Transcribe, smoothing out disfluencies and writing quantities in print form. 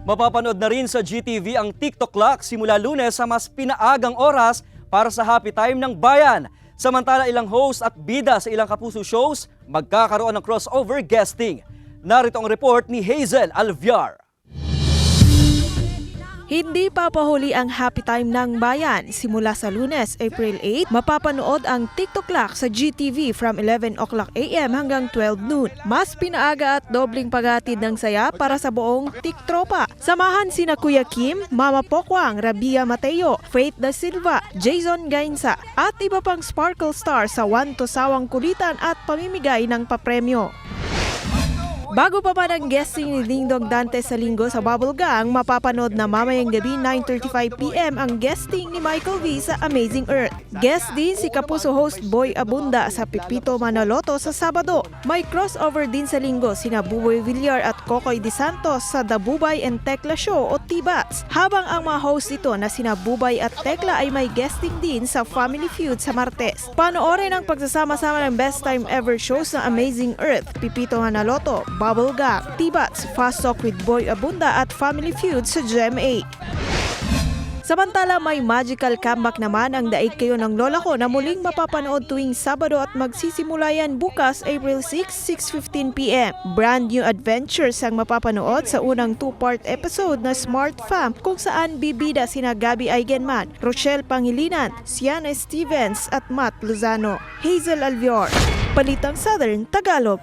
Mapapanood na rin sa GTV ang TikTok Clock simula Lunes sa mas pinaagang oras para sa Happy Time ng Bayan. Samantala ilang host at bida sa ilang kapuso shows magkakaroon ng crossover guesting. Narito ang report ni Hazel Alviar. Hindi papahuli ang Happy Time ng Bayan. Simula sa Lunes, April 8, mapapanood ang TikTok Clock sa GTV from 11 o'clock AM hanggang 12 noon. Mas pinaaga at dobling paghatid ng saya para sa buong TikTropa. Samahan sina Kuya Kim, Mama Pokwang, Rabia Mateo, Faith Da Silva, Jason Gainsa at iba pang Sparkle Stars sa sawang kulitan at pamimigay ng papremyo. Bago pa man ang guesting ni Dingdong Dante sa linggo sa Bubble Gang, mapapanood na mamayang gabi 9:35 PM ang guesting ni Michael V sa Amazing Earth. Guest din si Kapuso host Boy Abunda sa Pipito Manaloto sa Sabado. May crossover din sa linggo sina Buboy Villar at Kokoy De Santos sa The Bubay and Tekla Show o T-Bats. Habang ang mga host ito na sina Bubay at Tekla ay may guesting din sa Family Feud sa Martes. Panoorin ang pagsasama-sama ng best time ever shows na Amazing Earth, Pipito Manaloto, Bubble Gang, T-Bats, Fast Talk with Boy Abunda at Family Feud sa GMA. Samantala may magical comeback naman ang Daig Kayo ng Lola Ko na muling mapapanood tuwing Sabado at magsisimula yan bukas April 6, 6:15 PM. Brand new adventures ang mapapanood sa unang 2-part episode na Smart Fam kung saan bibida sina Gabby Eigenman, Rochelle Pangilinan, Siana Stevens at Matt Lozano. Hazel Alviar, Balitang Southern Tagalog.